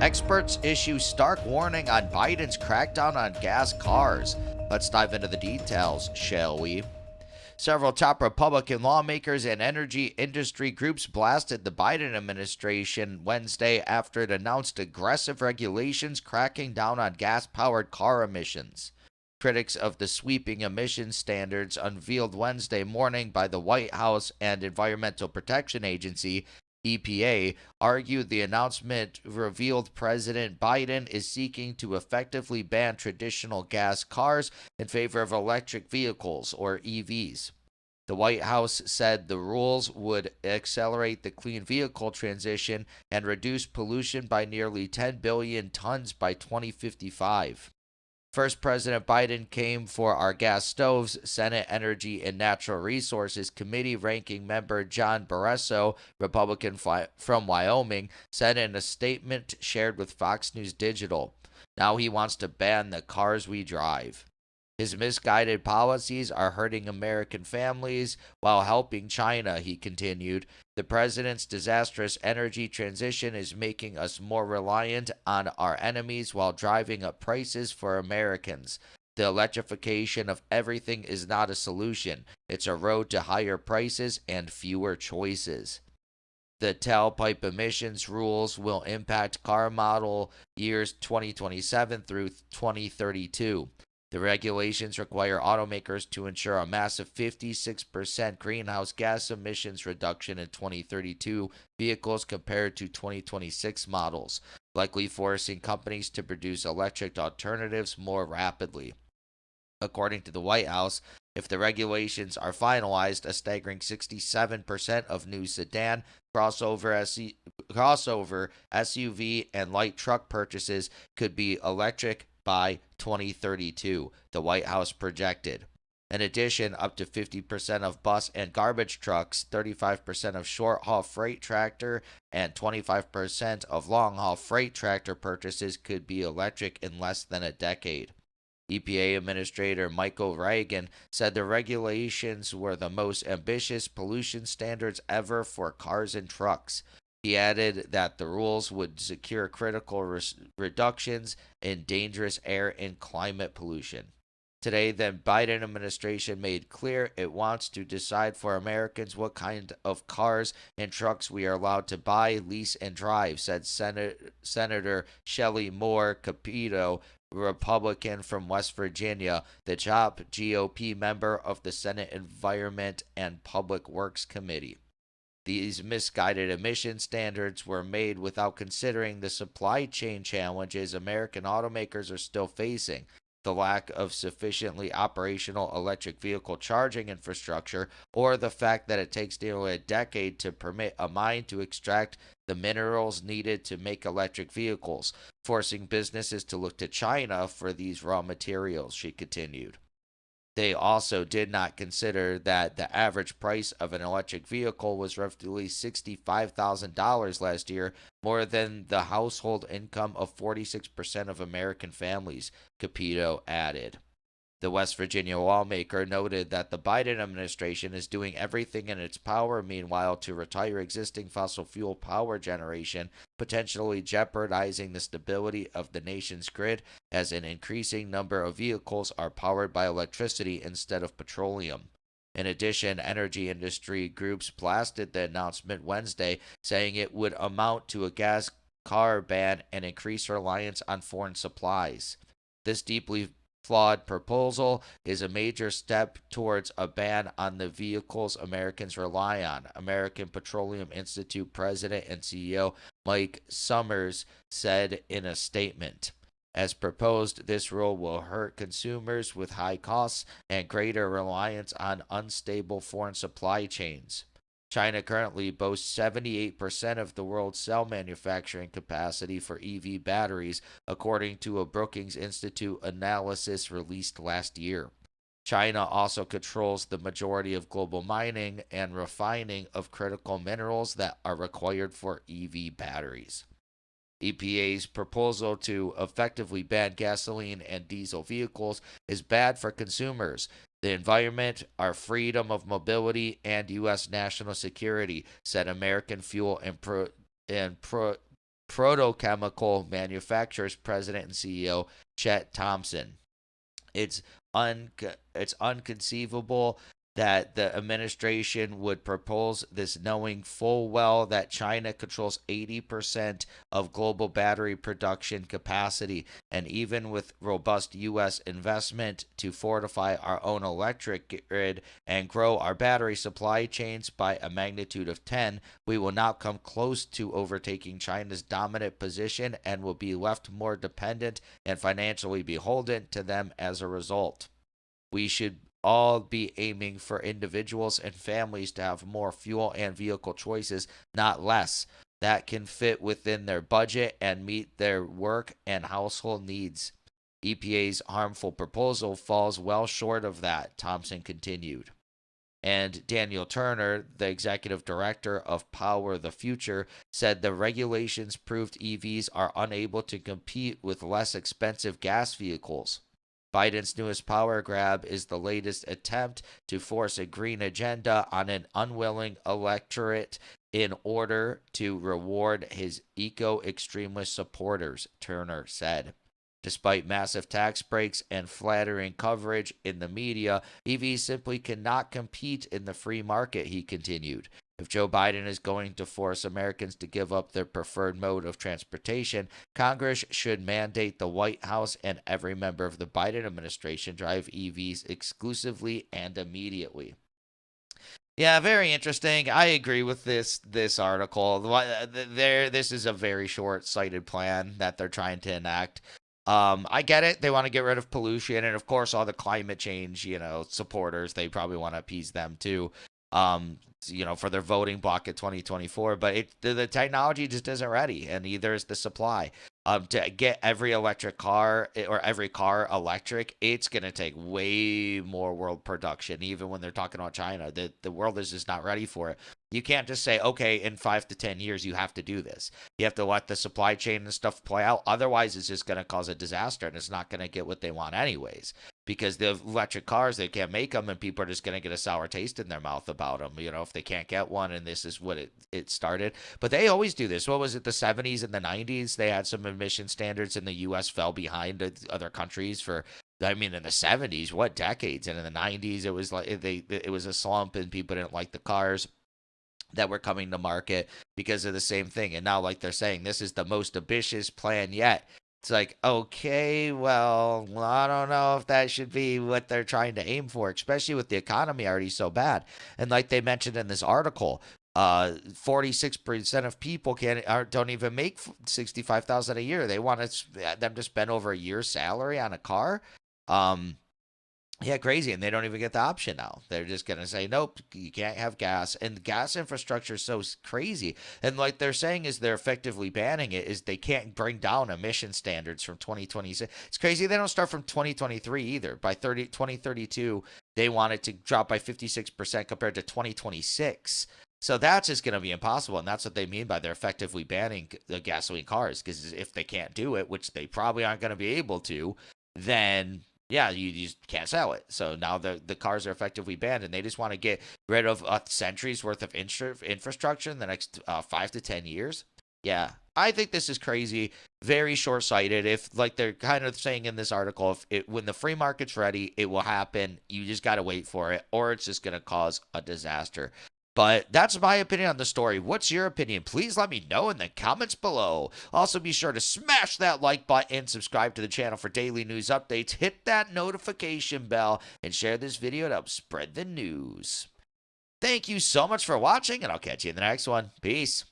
Experts issue stark warning on Biden's crackdown on gas cars. Let's dive into the details, shall we? Several top Republican lawmakers and energy industry groups blasted the Biden administration Wednesday after it announced aggressive regulations cracking down on gas powered car emissions. Critics of the sweeping emissions standards unveiled Wednesday morning by the White House and Environmental Protection Agency EPA argued the announcement revealed President Biden is seeking to effectively ban traditional gas cars in favor of electric vehicles, or EVs. The White House said the rules would accelerate the clean vehicle transition and reduce pollution by nearly 10 billion tons by 2055. First, President Biden came for our gas stoves. Senate Energy and Natural Resources Committee ranking member John Barrasso, Republican from Wyoming, said in a statement shared with Fox News Digital. Now he wants to ban the cars we drive. His misguided policies are hurting American families while helping China, he continued. The president's disastrous energy transition is making us more reliant on our enemies while driving up prices for Americans. The electrification of everything is not a solution. It's a road to higher prices and fewer choices. The tailpipe emissions rules will impact car model years 2027 through 2032. The regulations require automakers to ensure a massive 56% greenhouse gas emissions reduction in 2032 vehicles compared to 2026 models, likely forcing companies to produce electric alternatives more rapidly. According to the White House, if the regulations are finalized, a staggering 67% of new sedan, crossover, SUV, and light truck purchases could be electric by 2032, the White House projected. In addition, up to 50% of bus and garbage trucks, 35% of short haul freight tractor, and 25% of long haul freight tractor purchases could be electric in less than a decade. EPA Administrator Michael Reagan said the regulations were the most ambitious pollution standards ever for cars and trucks. He added that the rules would secure critical reductions in dangerous air and climate pollution. Today, the Biden administration made clear it wants to decide for Americans what kind of cars and trucks we are allowed to buy, lease, and drive, said Senator Shelley Moore Capito, Republican from West Virginia, the top GOP member of the Senate Environment and Public Works Committee. These misguided emission standards were made without considering the supply chain challenges American automakers are still facing, the lack of sufficiently operational electric vehicle charging infrastructure, or the fact that it takes nearly a decade to permit a mine to extract the minerals needed to make electric vehicles, forcing businesses to look to China for these raw materials, she continued. They also did not consider that the average price of an electric vehicle was roughly $65,000 last year, more than the household income of 46% of American families, Capito added. The West Virginia lawmaker noted that the Biden administration is doing everything in its power, meanwhile, to retire existing fossil fuel power generation, potentially jeopardizing the stability of the nation's grid as an increasing number of vehicles are powered by electricity instead of petroleum. In addition, energy industry groups blasted the announcement Wednesday, saying it would amount to a gas car ban and increase reliance on foreign supplies. This deeply flawed proposal is a major step towards a ban on the vehicles Americans rely on, American Petroleum Institute President and CEO Mike Summers said in a statement. As proposed, this rule will hurt consumers with high costs and greater reliance on unstable foreign supply chains. China currently boasts 78% of the world's cell manufacturing capacity for EV batteries, according to a Brookings Institute analysis released last year. China also controls the majority of global mining and refining of critical minerals that are required for EV batteries. EPA's proposal to effectively ban gasoline and diesel vehicles is bad for consumers, the environment, our freedom of mobility, and U.S. national security, said American Fuel and Protochemical Manufacturers President and CEO Chet Thompson. It's it's unconceivable that the administration would propose this knowing full well that China controls 80% of global battery production capacity. And even with robust U.S. investment to fortify our own electric grid and grow our battery supply chains by a magnitude of 10, we will not come close to overtaking China's dominant position and will be left more dependent and financially beholden to them as a result. We should all be aiming for individuals and families to have more fuel and vehicle choices, not less, that can fit within their budget and meet their work and household needs. EPA's harmful proposal falls well short of that, Thompson continued. And Daniel Turner, the executive director of Power the Future, said the regulations proved EVs are unable to compete with less expensive gas vehicles. Biden's newest power grab is the latest attempt to force a green agenda on an unwilling electorate in order to reward his eco-extremist supporters, Turner said. Despite massive tax breaks and flattering coverage in the media, EVs simply cannot compete in the free market, he continued. If Joe Biden is going to force Americans to give up their preferred mode of transportation, Congress should mandate the White House and every member of the Biden administration drive EVs exclusively and immediately. Yeah, very interesting. I agree with this article. This is a very short-sighted plan that they're trying to enact. I get it. They want to get rid of pollution, and of course, all the climate change, supporters, they probably want to appease them too. For their voting block in 2024, but the technology just isn't ready, and neither is the supply. To get every electric car or every car electric, it's going to take way more world production, even when they're talking about China. The world is just not ready for it. You can't just say, okay, in 5 to 10 years, you have to do this. You have to let the supply chain and stuff play out. Otherwise, it's just going to cause a disaster, and it's not going to get what they want anyways. Because the electric cars, they can't make them, and people are just going to get a sour taste in their mouth about them, if they can't get one, and this is what it started. But they always do this. What was it, the 70s and the 90s? They had some emission standards, and the U.S. fell behind other countries in the 70s, what decades? And in the 90s, it was like it was a slump, and people didn't like the cars that were coming to market because of the same thing. And now, like they're saying, this is the most ambitious plan yet. It's like, okay, well, I don't know if that should be what they're trying to aim for, especially with the economy already so bad. And like they mentioned in this article, 46% of people don't even make $65,000 a year. They want them to spend over a year's salary on a car. Yeah, crazy. And they don't even get the option now. They're just going to say, nope, you can't have gas. And the gas infrastructure is so crazy. And like they're saying is they're effectively banning it, is they can't bring down emission standards from 2026. It's crazy. They don't start from 2023 either. By 2032, they want it to drop by 56% compared to 2026. So that's just going to be impossible. And that's what they mean by they're effectively banning the gasoline cars. Because if they can't do it, which they probably aren't going to be able to, then yeah, you just can't sell it. So now the cars are effectively banned, and they just want to get rid of a century's worth of infrastructure in the next 5 to 10 years. Yeah, I think this is crazy, very short-sighted. If, like they're kind of saying in this article, when the free market's ready, it will happen. You just got to wait for it, or it's just going to cause a disaster. But that's my opinion on the story. What's your opinion? Please let me know in the comments below. Also, be sure to smash that like button, subscribe to the channel for daily news updates, hit that notification bell, and share this video to help spread the news. Thank you so much for watching, and I'll catch you in the next one. Peace.